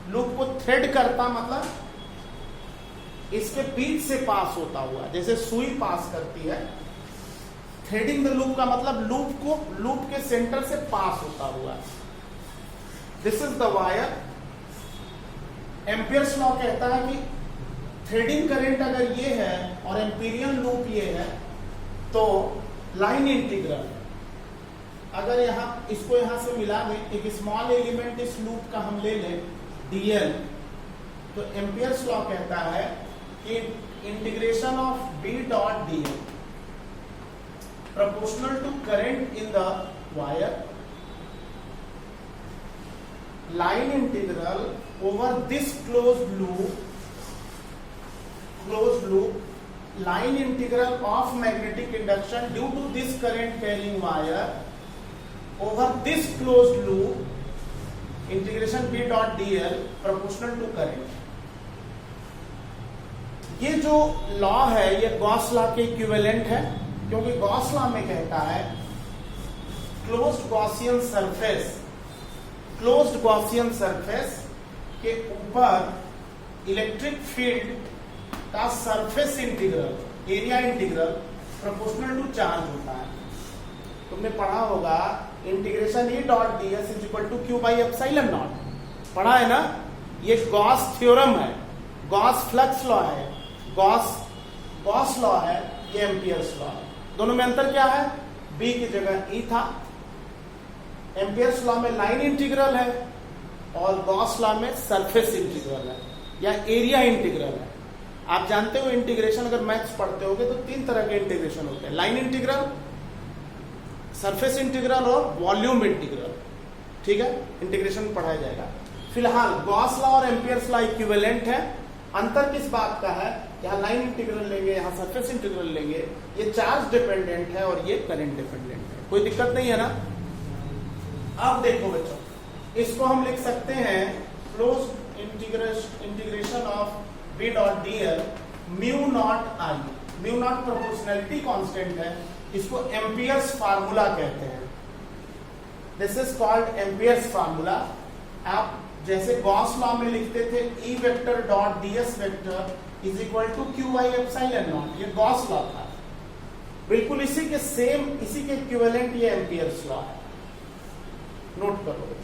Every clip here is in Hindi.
लूप को थ्रेड करता मतलब इसके बीच से पास होता हुआ, जैसे सुई पास करती है। थ्रेडिंग द लूप का मतलब लूप के सेंटर से पास होता हुआ। This is the wire. Ampere's law कहता है कि थ्रेडिंग करंट अगर ये है और एम्पीरियन लूप ये है, तो लाइन इंटीग्रल अगर इसको यहां से मिला दें, एक स्मॉल एलिमेंट इस लूप का हम ले लें dl, तो एम्पियर्स लॉ कहता है कि integration of b dot dl proportional to current in the wire, line integral over this closed loop, line integral of magnetic induction due to this current carrying wire over this closed loop, integration b dot dl proportional to current। ये जो लॉ है ये गॉस लॉ के इक्विवेलेंट है, क्योंकि गॉस लॉ में कहता है क्लोज्ड गॉसियन सरफेस के ऊपर इलेक्ट्रिक फील्ड का surface integral, area integral proportional to charge होता है। तुमने पढ़ा होगा integration E dot D S is equal to Q by epsilon naught, पढ़ा है ना। ये गॉस थ्योरम है, गॉस फ्लक्स लॉ है, गॉस लॉ है, ये एम्पियर्स लॉ है। दोनों में अंतर क्या है? बी की जगह ई था। एम्पियर्स लॉ में लाइन इंटीग्रल है और गॉस लॉ में सरफेस इंटीग्रल है या एरिया इंटीग्रल है। आप जानते हो इंटीग्रेशन अगर मैथ्स पढ़ते होगे तो 3 तरह के इंटीग्रेशन होते हैं, लाइन इंटीग्रल, सरफेस इंटीग्रल और वॉल्यूम इंटीग्रल। ठीक है, इंटीग्रेशन पढ़ाया जाएगा। फिलहाल गॉस लॉ और एम्पियर्स लॉ इक्विवेलेंट है। अंतर किस बात का है? यहाँ लाइन इंटीग्रल लेंगे, यहाँ सरफेस इंटीग्रल लेंगे। ये चार्ज डिपेंडेंट है और ये करंट डिपेंडेंट है, कोई दिक्कत नहीं है ना। अब देखो बच्चों, इसको हम लिख सकते हैं close integration of B dot D L mu naught I. Mu naught proportionality constant है, इसको एम्पियर्स फार्मूला कहते हैं। This is called Ampere's formula. आप जैसे गॉस लॉ में लिखते थे E vector dot D S vector is equal to Q by epsilon naught, ये गॉस लॉ था। बिल्कुल इसी के सेम, इसी के इक्विवेलेंट ये एम्पियर्स लॉ है। नोट करो।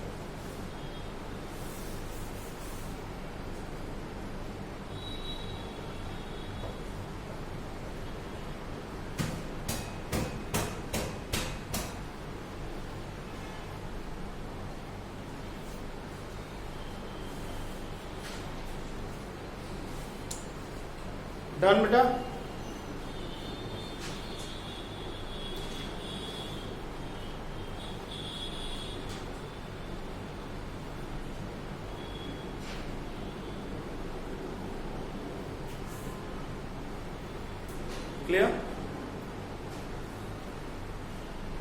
डन बेटा। क्लियर?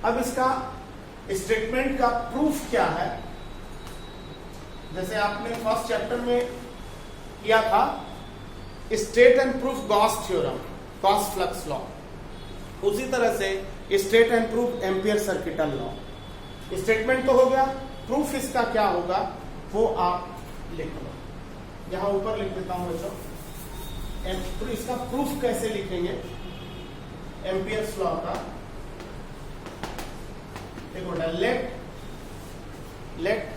अब इसका स्टेटमेंट का प्रूफ क्या है? जैसे आपने फर्स्ट चैप्टर में किया था state and proof Gauss theorem, Gauss flux law, उसी तरह से state and proof ampere circuital law. Statement तो हो गया, प्रूफ इसका क्या होगा वो आप लिख लो। यहां ऊपर लिख देता हूं बच्चों। इसका प्रूफ कैसे लिखेंगे एम्पियर्स लॉ का? देखो बेटा, let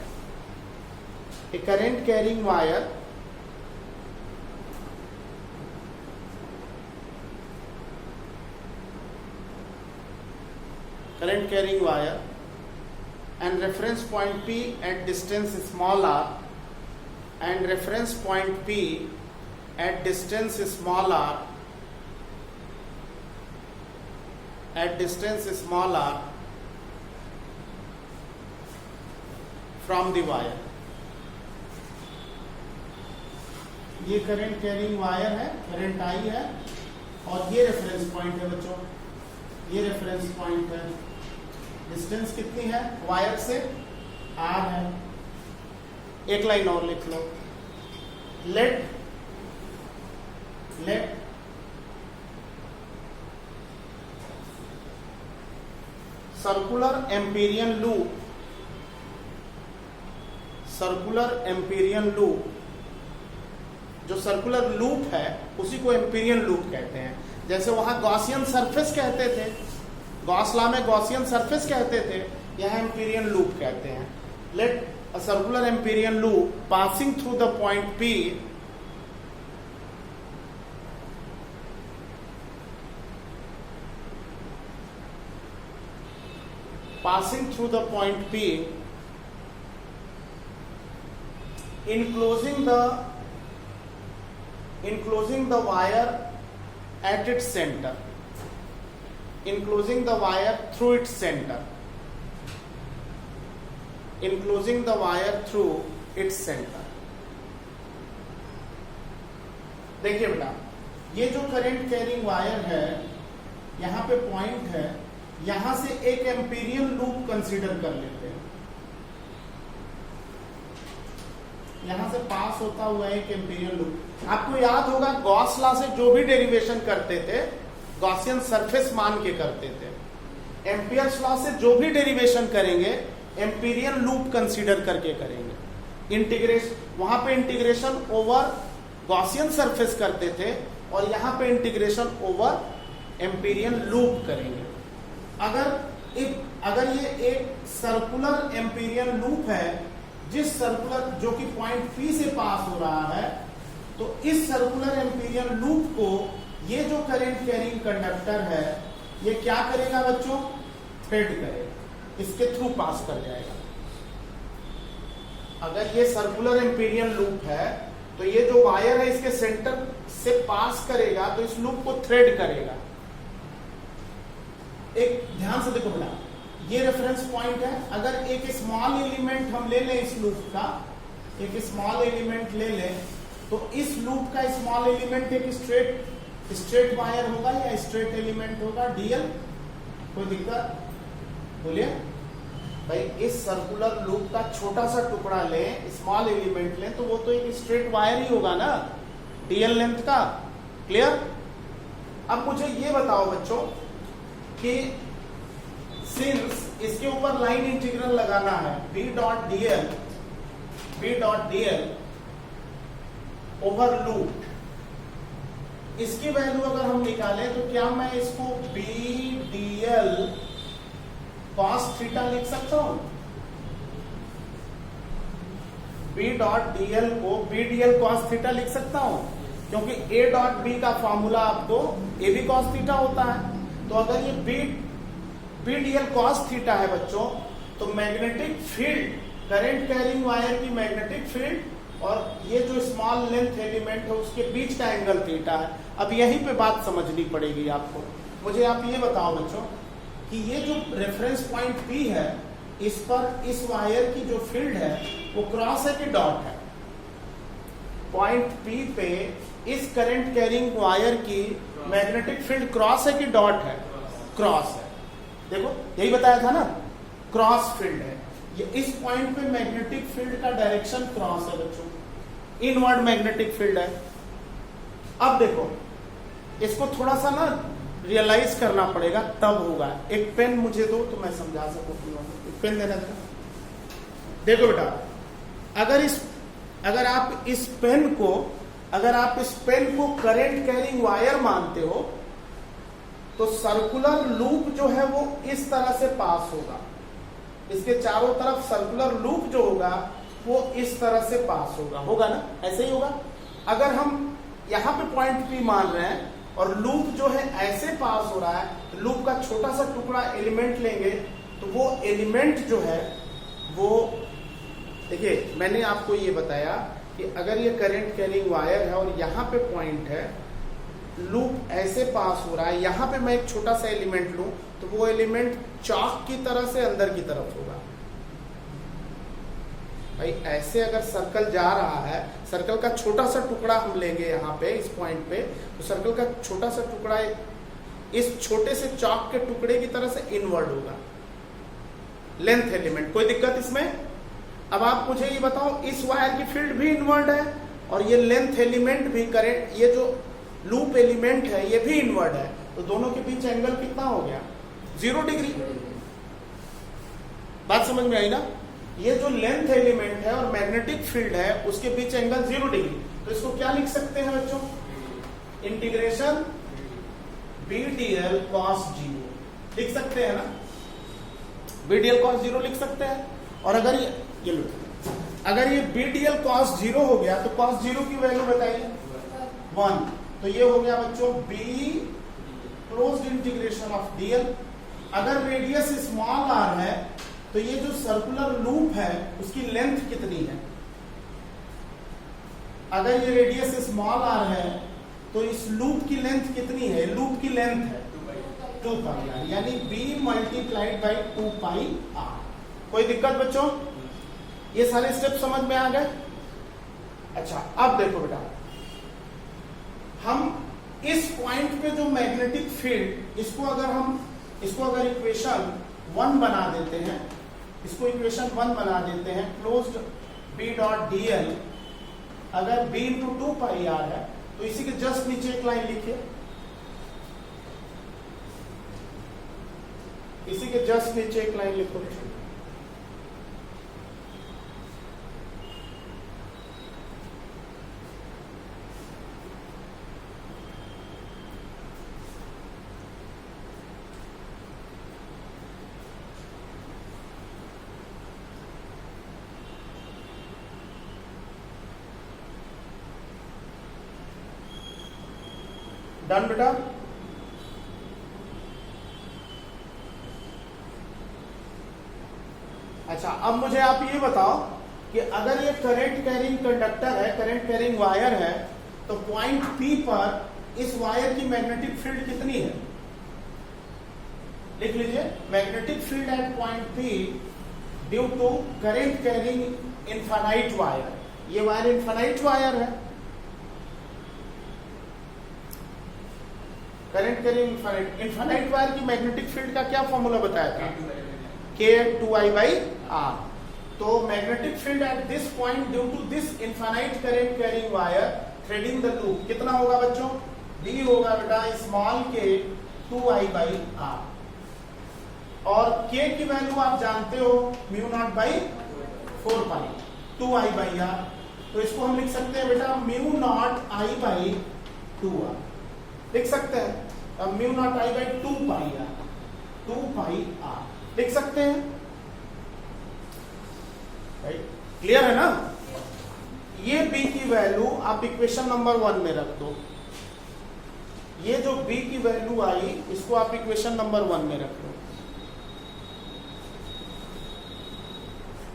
a current carrying wire and reference point P at distance small r and reference point P at distance small r from the wire। ये करंट कैरिंग वायर है, करंट आई है और ये रेफरेंस पॉइंट है बच्चों, ये रेफरेंस पॉइंट है। डिस्टेंस कितनी है वायर से? r है। एक लाइन और लिख लो, let circular Amperian loop circular Amperian loop, जो सर्कुलर लूप है उसी को एम्पीरियन लूप कहते हैं। जैसे वहां गॉसियन सरफेस कहते थे, गॉस लॉ में गॉसियन सरफेस कहते थे, यहां एम्पीरियन लूप कहते हैं। Let a circular Amperian loop passing through the point P passing through the point P, enclosing the wire at its center, enclosing the wire through its center, enclosing the wire through its center। देखिए बेटा, ये जो करंट कैरिंग वायर है, यहां पे पॉइंट है, यहां से एक एम्पीरियन लूप कंसीडर कर लेते हैं। यहां से पास होता हुआ एक एम्पीरियन लूप। आपको याद होगा गॉस लॉ से जो भी डेरिवेशन करते थे गॉसियन सरफेस मान के करते थे। एम्पियर्स लॉ से जो भी डेरिवेशन करेंगे एम्पीरियन लूप कंसीडर करके करेंगे। इंटीग्रेशन, वहां पे इंटीग्रेशन ओवर गॉसियन सरफेस करते थे और यहां पे इंटीग्रेशन ओवर एम्पीरियन लूप करेंगे। अगर ये एक सर्कुलर एम्पीरियन लूप है, जिस सर्कुलर जो कि पॉइंट P से पास हो रहा है, तो इस सर्कुलर एम्पीरियन लूप को ये जो करंट कैरिंग कंडक्टर है ये क्या करेगा बच्चों? थ्रेड करेगा, इसके थ्रू पास कर जाएगा। अगर ये सर्कुलर एम्पीरियन लूप है तो ये जो वायर है इसके सेंटर से पास करेगा तो इस लूप को थ्रेड करेगा। एक ध्यान से देखो बेटा, ये रेफरेंस पॉइंट है। अगर एक स्मॉल एलिमेंट हम ले लें इस लूप का, एक स्मॉल एलिमेंट ले लें, तो इस लूप का स्मॉल एलिमेंट एक स्ट्रेट वायर होगा या स्ट्रेट एलिमेंट होगा? डीएल। कोई दिक्कत? बोलिए भाई, इस सर्कुलर लूप का छोटा सा टुकड़ा लें, स्मॉल एलिमेंट लें, तो वो तो एक स्ट्रेट वायर ही होगा ना, डीएल लेंथ का। क्लियर? अब मुझे ये बताओ बच्चों कि सिंस इसके ऊपर लाइन इंटीग्रल लगाना है B dot dl over loop, इसकी वैल्यू अगर हम निकालें तो क्या मैं इसको B dl cos थीटा लिख सकता हूं? B डॉट dl को B dl cos थीटा लिख सकता हूं, क्योंकि A डॉट B का फॉर्मूला आपको AB cos थीटा होता है। तो अगर ये बी डीएल कॉस थीटा है बच्चों, तो magnetic field, current carrying wire की मैग्नेटिक फील्ड और ये जो स्मॉल लेंथ एलिमेंट है उसके बीच का एंगल थीटा है। अब यहीं पे बात समझनी पड़ेगी आपको। मुझे आप ये बताओ बच्चों कि ये जो रेफरेंस पॉइंट P है, इस पर इस वायर की जो फील्ड है वो क्रॉस है कि डॉट है? पॉइंट P पे इस करंट कैरिंग वायर की मैग्नेटिक फील्ड क्रॉस है कि डॉट है? क्रॉस है। देखो यही बताया था ना, क्रॉस फील्ड है। ये इस पॉइंट पे मैग्नेटिक फील्ड का डायरेक्शन क्रॉस है बच्चों, इनवर्ड मैग्नेटिक फील्ड है। अब देखो इसको थोड़ा सा ना रियलाइज करना पड़ेगा, तब होगा। एक पेन मुझे दो तो मैं समझा सकूं। एक पेन देना था। देखो बेटा, अगर आप इस पेन को करंट कैरिंग वायर मानते हो तो सर्कुलर लूप जो है वो इस तरह से पास होगा, इसके चारों तरफ सर्कुलर लूप जो होगा वो इस तरह से पास होगा ना? ऐसे ही होगा। अगर हम यहां पे पॉइंट P मान रहे हैं और लूप जो है ऐसे पास हो रहा है, तो लूप का छोटा सा टुकड़ा एलिमेंट लेंगे तो वो एलिमेंट जो है वो, देखिए मैंने आपको ये बताया कि अगर ये करंट कैरिंग वायर है और यहाँ पे पॉइंट है, लूप ऐसे पास हो रहा है, यहाँ पे मैं एक छोटा सा एलिमेंट लूं तो वो एलिमेंट चौक की तरह से अंदर की तरफ होगा। भाई ऐसे अगर सर्कल जा रहा है, सर्कल का छोटा सा टुकड़ा हम लेंगे यहाँ पे इस पॉइंट पे, तो सर्कल का छोटा सा टुकड़ा इस छोटे से चौक के टुकड़े की तरह से इनवर्ड होगा, लेंथ एलिमेंट। कोई दिक्कत इसमें? अब आप मुझे ये बताओ, इस वायर की फील्ड भी इनवर्ड है और ये लेंथ एलिमेंट भी, करंट ये जो लूप एलिमेंट है ये भी इनवर्ड है, तो दोनों के बीच एंगल कितना हो गया? 0 डिग्री। बात समझ में आई ना? ये जो लेंथ एलिमेंट है और मैग्नेटिक फील्ड है उसके बीच एंगल 0 डिग्री, तो इसको क्या लिख सकते हैं बच्चों? इंटीग्रेशन BDL cos 0 लिख सकते हैं ना, BDL cos 0 लिख सकते हैं। और अगर ये लो, अगर ये BDL cos 0 हो गया तो cos 0 की वैल्यू बताइए 1, तो ये हो गया बच्चों B closed integration of DL। अगर रेडियस स्मॉल r है तो ये जो सर्कुलर लूप है उसकी लेंथ कितनी है? अगर ये रेडियस स्मॉल r है तो इस लूप की लेंथ कितनी है? लूप की लेंथ है 2 पाई r, यानी B multiplied by 2 pi r। कोई दिक्कत बच्चों? ये सारे स्टेप समझ में आ गए? अच्छा, अब देखो बेटा, हम इस पॉइंट पे जो मैग्नेटिक फील्ड, इसको अगर इक्वेशन 1 बना देते हैं, इसको इक्वेशन 1 बना देते हैं, क्लोज्ड B डॉट DL अगर B इंटू 2 पाई r है तो इसी के जस्ट नीचे एक लाइन लिखिए, इसी के जस्ट नीचे एक लाइन लिखो। डन बेटा? अच्छा, अब मुझे आप ये बताओ कि अगर ये करंट कैरिंग कंडक्टर है, करंट कैरिंग वायर है, तो पॉइंट P पर इस वायर की मैग्नेटिक फील्ड कितनी है? लिख लीजिए, magnetic field at point P due to current carrying infinite wire. ये वायर इनफाइनाइट वायर है, करंट कैरिंग इनफाइनाइट वायर की मैग्नेटिक फील्ड का क्या फॉर्मूला बताया था? K2I/R। तो magnetic field at this point due to this infinite current carrying wire threading the loop कितना होगा बच्चों? B होगा बेटा स्मॉल k 2I/R। और K की वैल्यू आप जानते हो μ0/4 पाई 2I/R, तो इसको हम लिख सकते हैं बेटा μ0I/2R लिख सकते हैं। अब μ0I/2 पाई r 2 पाई r लिख सकते हैं, राइट? क्लियर है ना? ये B की वैल्यू आप इक्वेशन नंबर 1 में रख दो, ये जो B की वैल्यू आई इसको आप इक्वेशन नंबर 1 में रख दो,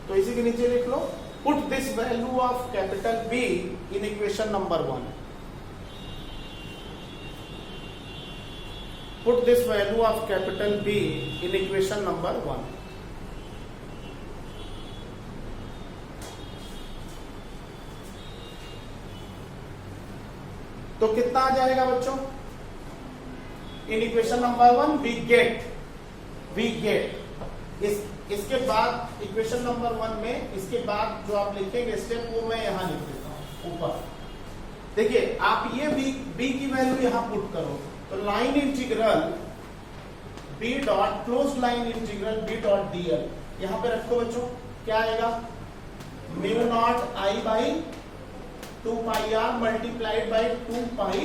तो इसी के नीचे लिख लो put this value of capital B in equation number 1। Put this value of capital B in equation number 1. तो कितना आ जाएगा बच्चों? इन इक्वेशन नंबर 1 we get इसके बाद इक्वेशन नंबर 1 में इसके बाद जो आप लिखेंगे स्टेप वो मैं यहां लिख देता हूं ऊपर। देखिए, आप ये B की वैल्यू यहां पुट करो, तो line integral B dot close line integral B dot DL यहां पे रखो बच्चों, क्या आएगा? μ0I/2 pi r multiplied by 2 pi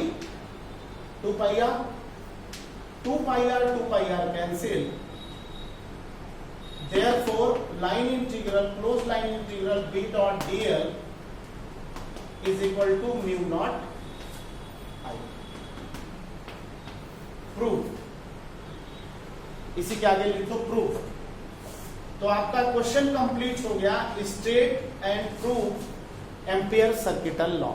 r 2 pi r cancel, therefore line integral close line integral B dot DL is equal to μ0 I। Proof, इसी के आगे लिख दो प्रूफ। तो आपका क्वेश्चन कंप्लीट हो गया, state and proof ampere circuital law.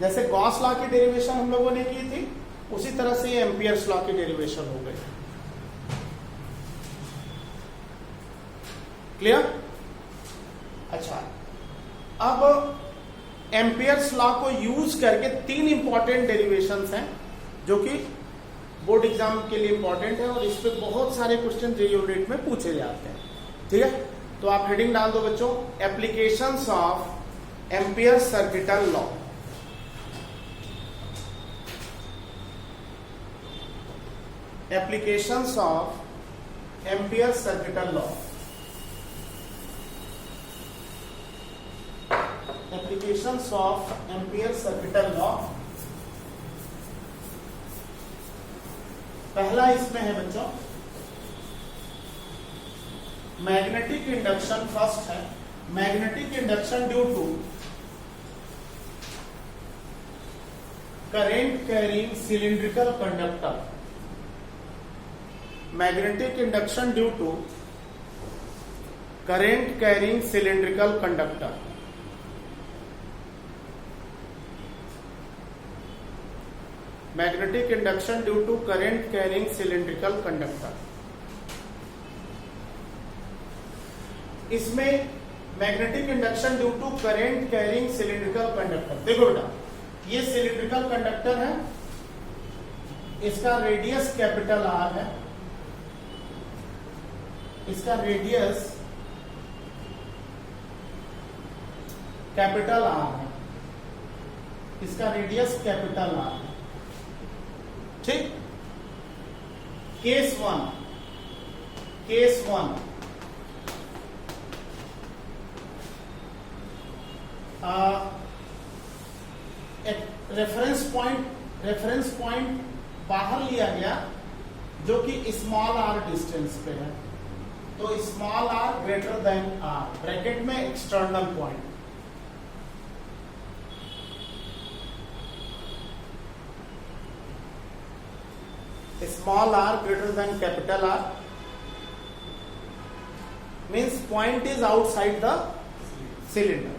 जैसे गॉस लॉ की डेरिवेशन हम लोगों ने की थी, उसी तरह से ये एम्पियर्स लॉ की डेरिवेशन हो गई। क्लियर? अच्छा, अब एम्पियर्स लॉ को यूज करके 3 इंपॉर्टेंट डेरिवेशंस हैं जो कि बोर्ड एग्जाम के लिए इंपॉर्टेंट है और इस पे बहुत सारे क्वेश्चन जेईई यूनिट में पूछे जाते हैं। ठीक है, तो आप हेडिंग डाल दो बच्चों, applications of Ampere circuital law. Applications of Ampere circuital law, applications of Ampere circuital law. पहला इसमें है बच्चों मैग्नेटिक इंडक्शन। फर्स्ट है magnetic induction due to current carrying cylindrical conductor. Magnetic induction due to current carrying cylindrical conductor. Magnetic induction due to current carrying cylindrical conductor. इसमें magnetic induction due to current carrying cylindrical conductor. देखो बेटा ये सिलिंड्रिकल कंडक्टर है, इसका रेडियस कैपिटल आर है, इसका रेडियस कैपिटल आर है, इसका रेडियस कैपिटल आर है। ठीक। Case one, case one reference point बाहर लिया गया जो कि स्मॉल आर डिस्टेंस पे है, तो small r greater than R, bracket में external point. Small r greater than capital R means point is outside the cylinder.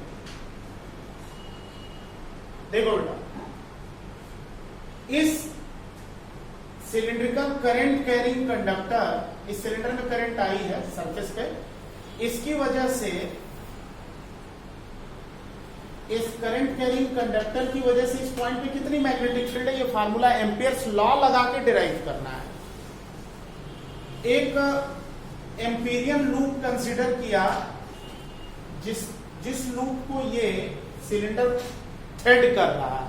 देखो बेटा इस सिलिंड्रिकल करंट कैरिंग कंडक्टर, इस सिलेंडर में करंट आई है सरफेस पे, इसकी वजह से इस करंट कैरिंग कंडक्टर की वजह से इस पॉइंट पे कितनी मैग्नेटिक फील्ड है, ये फार्मूला एम्पियर्स लॉ लगा के डिराइव करना है। एक एम्पीरियन लूप कंसीडर किया जिस लूप को ये सिलेंडर थ्रेड कर रहा है,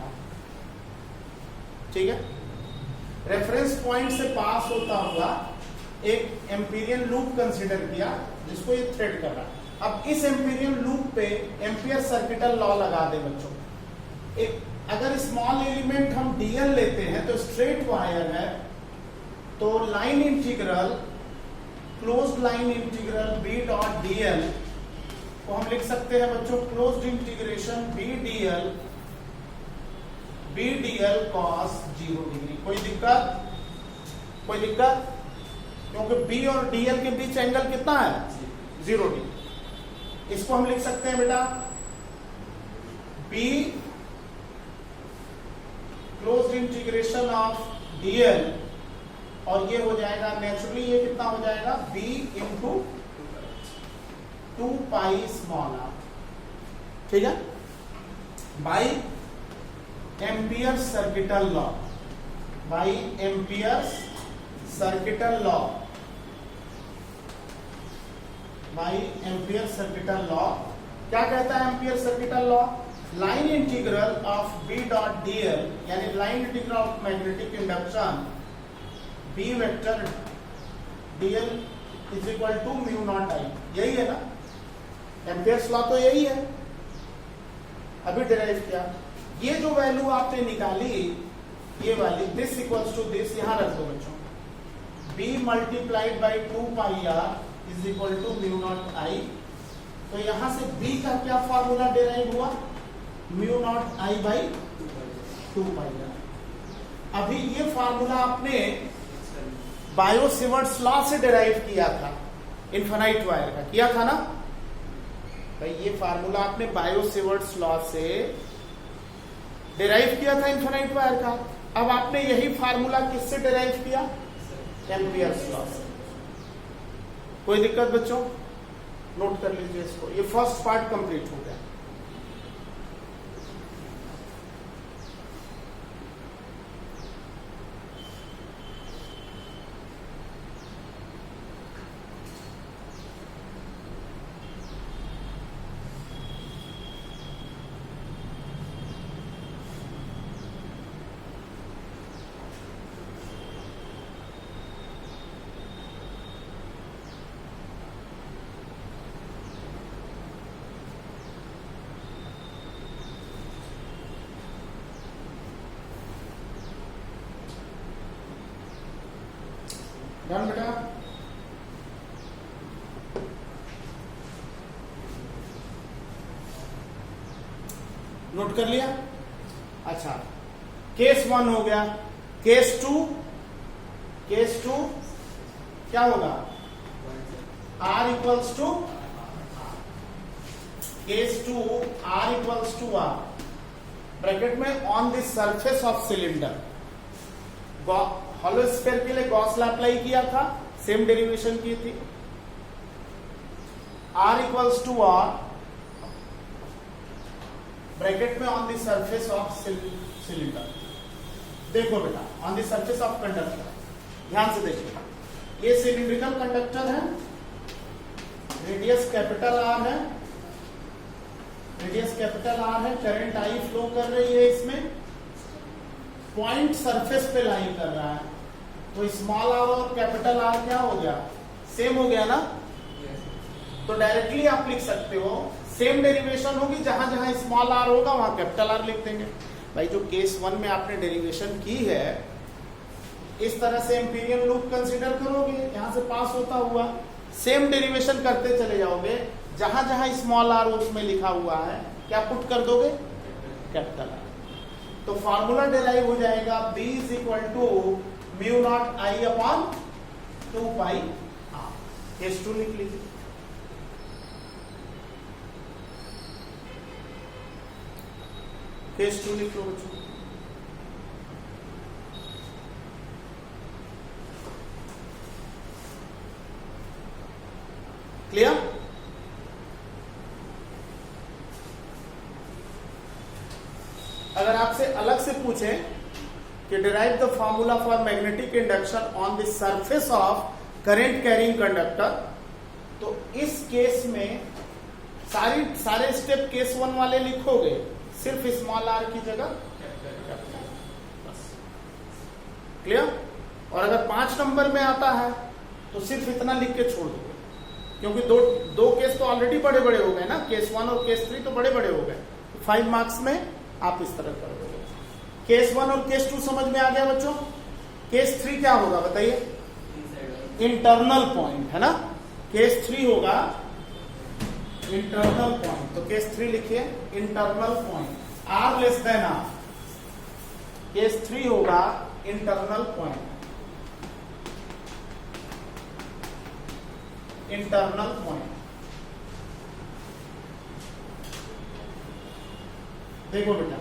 ठीक है, रेफरेंस पॉइंट से पास होता हुआ एक एम्पीरियन लूप कंसीडर किया जिसको ये थ्रेड कर रहा है। अब इस एम्पीरियन लूप पे एम्पियर सर्किटल लॉ लगा दे बच्चों। एक अगर स्मॉल एलिमेंट हम डीएल लेते हैं तो स्ट्रेट वायर है, तो line integral closed line integral B dot D L को हम लिख सकते हैं बच्चों closed integration B D L cos 0 degree. कोई दिक्कत? कोई दिक्कत? क्योंकि बी और डीएल के बीच एंगल कितना है? 0 डिग्री। इसको हम लिख सकते हैं बेटा be closed integration of DL, और ये हो जाएगा नेचुरली ये कितना हो जाएगा b into 2 pi small r, ठीक है, by Ampere circuital law, by Ampere circuital law, by Ampere circuital law. क्या कहता है Ampere circuital law? Line integral of B dot dl यानी line integral of magnetic induction B vector dl is equal to mu naught I. यही है ना एम्पियर्स लॉ, तो यही है, अभी डिराइव किया। ये जो वैल्यू आपने निकाली ये वाली दिस इक्वल्स टू दिस यहां रख दो बच्चों, b multiplied by 2 pi r is equal to mu naught I. तो यहां से b का क्या फॉर्मूला डिराइव हुआ? Mu naught I by 2 pi r. अभी ये फॉर्मूला आपने बायो सिवर्ट्स लॉ से डिराइव किया था, इनफाइनाइट वायर का किया था ना भाई। ये फार्मूला आपने बायो सिवर्ट्स लॉ से डिराइव किया था इनफाइनाइट वायर का। अब आपने यही फार्मूला किससे डिराइव किया? एम्पियर्स लॉ से। कोई दिक्कत बच्चों? नोट कर लीजिए इसको, ये फर्स्ट पार्ट कंप्लीट हो गया। डन बेटा। नोट कर लिया। अच्छा, केस 1 हो गया। केस 2 क्या होगा? R equals to case 2 R equals to R, bracket में on the surface of cylinder. Hollow sphere के लिए गॉस लॉ अप्लाई किया था, सेम डेरिवेशन की थी। R equals to R, bracket में on the surface of cylinder. देखो बेटा, on the surface of conductor, ध्यान से देखिए, ये सिलिंड्रिकल कंडक्टर है, रेडियस कैपिटल R है, रेडियस कैपिटल R है, करंट I फ्लो कर रही है इसमें, पॉइंट सरफेस पे लाइन कर रहा है, तो स्मॉल r और कैपिटल R क्या हो गया? सेम हो गया ना। तो डायरेक्टली आप लिख सकते हो, सेम डेरिवेशन होगी, जहां जहां स्मॉल r होगा वहां कैपिटल R लिख देंगे। भाई जो केस 1 में आपने डेरिवेशन की है, इस तरह से एम्पीरियन लूप कंसीडर करोगे, यहां से पास होता हुआ सेम डेरिवेशन करते चले जाओगे, जहां जहां स्मॉल r उसमें लिखा हुआ है क्या पुट कर दोगे? Capital R। तो फॉर्मूला डिराइव हो जाएगा B is equal to mu naught I upon 2 pi R। Case 2 लिख लीजिए। केस 2 लिख लो बच्चों। क्लियर? अगर आपसे अलग से पूछे कि derive the formula for magnetic induction on the surface of current carrying conductor, तो इस केस में सारे स्टेप केस 1 वाले लिखोगे, सिर्फ स्मॉल r की जगह बस। क्लियर? और अगर 5 नंबर में आता है तो सिर्फ इतना लिख के छोड़ दोगे, क्योंकि दो केस तो ऑलरेडी बड़े बड़े हो गए ना, केस 1 और केस 3 तो बड़े बड़े हो गए। 5 मार्क्स में आप इस तरह कर दोगे। केस 1 और केस 2 समझ में आ गया बच्चों? केस 3 क्या होगा बताइए? इंटरनल पॉइंट है ना। केस 3 होगा इंटरनल पॉइंट, तो केस 3 लिखिए internal point, R less than R। Case 3 होगा इंटरनल पॉइंट, इंटरनल पॉइंट। देखो बेटा,